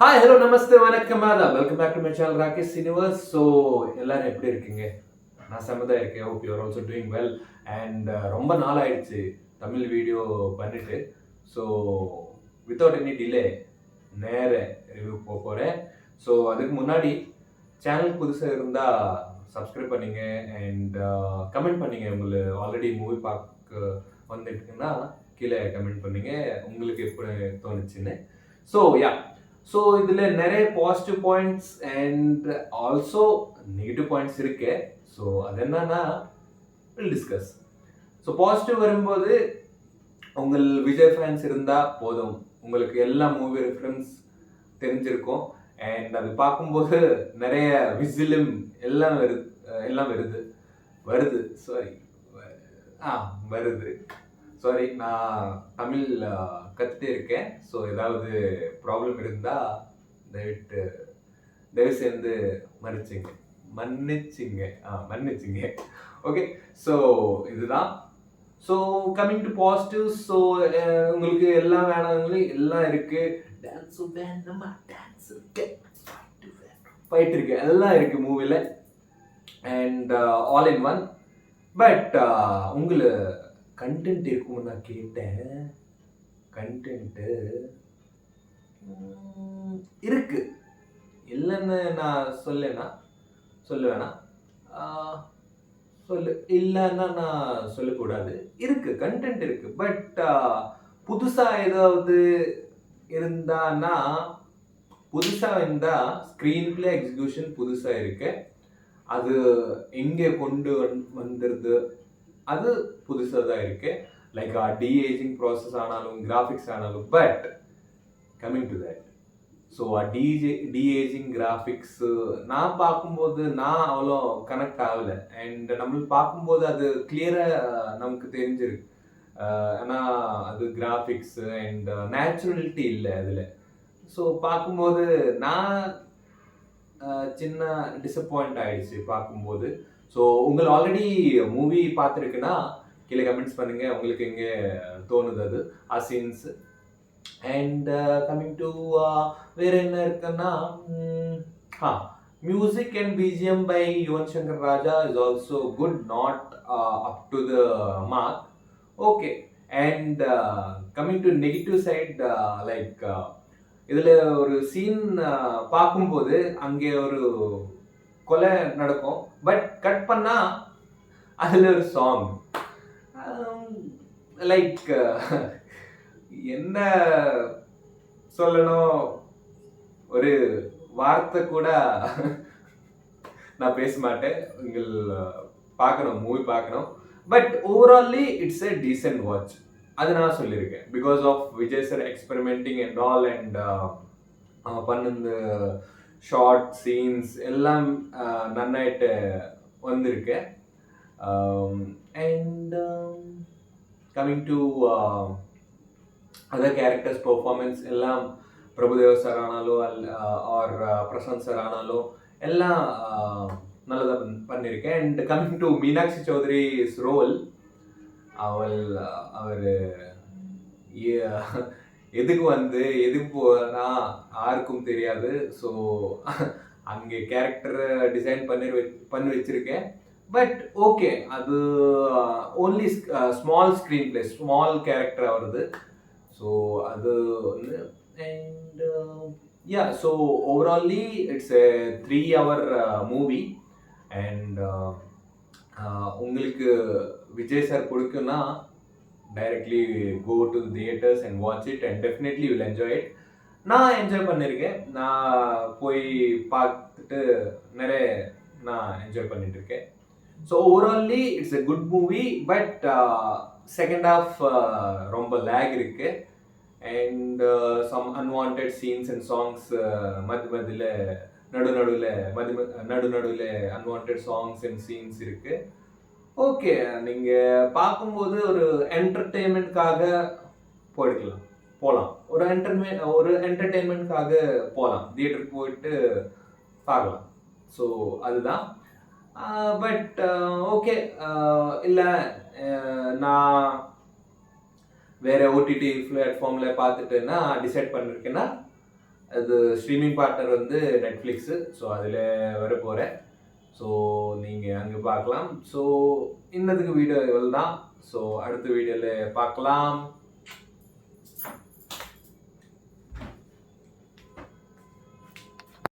Hi hello நமஸ்தே வணக்கம் welcome back to my channel Rakesh Cineverse. So எல்லாரும் எப்படி இருக்கீங்க? நான் செம்மதாக இருக்கேன். Hope you are also doing well. And ரொம்ப நாள் ஆயிடுச்சு தமிழ் வீடியோ பண்ணிட்டு. ஸோ வித்தவுட் எனி டிலே நேர ரிவ்யூ போக போகிறேன். ஸோ அதுக்கு முன்னாடி சேனல் புதுசாக இருந்தால் சப்ஸ்கிரைப் பண்ணிங்க அண்ட் கமெண்ட் பண்ணிங்க. உங்களுக்கு ஆல்ரெடி மூவி பார்க்க வந்துட்டுன்னா கீழே கமெண்ட் பண்ணிங்க உங்களுக்கு எப்படி தோணுச்சுன்னு. ஸோ ஸோ இதில் நிறைய positive points and also negative points இருக்கு. ஸோ அது என்னன்னா வில் டிஸ்கஸ். ஸோ பாசிட்டிவ் வரும்போது உங்கள் விஜய் ஃபேன்ஸ் இருந்தால் போதும், உங்களுக்கு எல்லா மூவி ரெஃபரன்ஸ் தெரிஞ்சிருக்கும். அண்ட் அது பார்க்கும்போது நிறைய விசிலும் எல்லாம் வருது சாரி வருது. சாரி, நான் தமிழ் கற்றுட்டே இருக்கேன். ஸோ ஏதாவது ப்ராப்ளம் இருந்தால் தயவு சேர்ந்து மன்னிச்சிங்க. ஓகே, ஸோ இதுதான். So coming to positive. So உங்களுக்கு எல்லாம் வேணாங்களும் எல்லாம் இருக்கு. டான்ஸ் வேணுமா? டான்ஸ் இருக்கு, ஃபைட் இருக்கு, எல்லாம் இருக்கு மூவில. And all in one. But உங்களுக்கு கண்டென்ட் இருக்கும்னு நான் கேட்டேன். கண்டென்ட்டு இருக்கு, இல்லைன்னு நான் சொல்லுவேனா இல்லைன்னா நான் சொல்லக்கூடாது. இருக்கு, கண்டென்ட் இருக்கு. பட் புதுசாக ஏதாவது இருந்தான்னா ஸ்க்ரீன் பிளே எக்ஸிக்யூஷன் புதுசாக இருக்கு. அது எங்கே கொண்டு வந்துடுது அது புதுசாக தான் இருக்கு. லைக் டி-ஏஜிங் ப்ராசஸ் ஆனாலும் கிராஃபிக்ஸ் ஆனாலும். But coming to that, so D-ageing graphics நான் பார்க்கும்போது நான் அவ்வளோ கனெக்ட் ஆகலை. அண்ட் நம்மளுக்கு பார்க்கும்போது அது கிளியராக நமக்கு தெரிஞ்சிருக்கு. ஆனால் அது கிராஃபிக்ஸ் அண்ட் நேச்சுரலிட்டி இல்லை அதில். ஸோ பார்க்கும்போது நான் சின்ன டிசப்பாயிண்ட் ஆயிடுச்சு பார்க்கும்போது. ஸோ உங்களை ஆல்ரெடி மூவி பார்த்துருக்குன்னா கீழே கமெண்ட்ஸ் பண்ணுங்க, உங்களுக்கு எங்கே தோணுது அது சீன்ஸ். அண்ட் கம்மிங் டு வேற என்ன இருக்குன்னா, music and BGM by Yuvan Shankar Raja is also good, not up to the mark. Okay. And coming to negative side, like இதில் ஒரு சீன் பார்க்கும்போது அங்கே ஒரு கொலை நடக்கும். பட் கட் பண்ணா அதில் ஒரு சாங். லைக் என்ன சொல்லணும், ஒரு வார்த்தை கூட நான் பேச மாட்டேன். நீங்கள் மூவி பார்க்கணும். But overally it's a decent watch, அது நான் சொல்லியிருக்கேன். Because of Vijay sir experimenting and all. And பண்ணுந்த ஷார்ட் சீன்ஸ் எல்லாம் நன்னாயிட்டு வந்திருக்கு. And coming to other characters performance எல்லாம் பிரபுதேவா சார் ஆனாலும் ஆர் பிரசாந்த் சார் ஆனாலும் எல்லாம் நல்லதாக பண்ணியிருக்கேன். And coming to Meenakshi Chaudhary's role, அவர் எதுக்கு போனா யாருக்கும் தெரியாது. ஸோ அங்கே கேரக்டர் டிசைன் பண்ணி வச்சிருக்கேன். பட் ஓகே, அது only small screen play, small character வருது. ஸோ அது ஒன்று. And so overally it's a 3 hour movie. And உங்களுக்கு விஜய் சார் பிடிக்கும்னா directly go to theatres and watch it and definitely will enjoy it. நான் enjoy பண்ணியிருக்கேன். நான் போய் பார்த்துட்டு நான் என்ஜாய் பண்ணிட்டு இருக்கேன். So overally it's a good movie. But second half ரொம்ப லேக் இருக்கு. And some unwanted scenes and songs நடுவில் அன்வான்ட் சாங்ஸ் அண்ட் சீன்ஸ் இருக்கு. ஓகே, நீங்கள் பார்க்கும்போது ஒரு என்டர்டெயின்மெண்ட்காக போகலாம். ஒரு என்டர்டெயின்மெண்ட்காக போகலாம், தியேட்டருக்கு போயிட்டு பார்க்கலாம். ஸோ அதுதான். பட் ஓகே, இல்லை நான் வேற ஓடிடி பிளாட்ஃபார்மில் பார்த்துட்டுன்னா டிசைட் பண்ணிருக்கேன்னா அது ஸ்ட்ரீமிங் பார்ட்னர் வந்து நெட்ஃப்ளிக்ஸு. ஸோ அதில் வர போகிறேன். ஸோ நீங்கள் அங்கே பார்க்கலாம். ஸோ இன்னதுக்கு வீடியோ இவ்வளோ தான். ஸோ அடுத்த வீடியோவில் பார்க்கலாம்.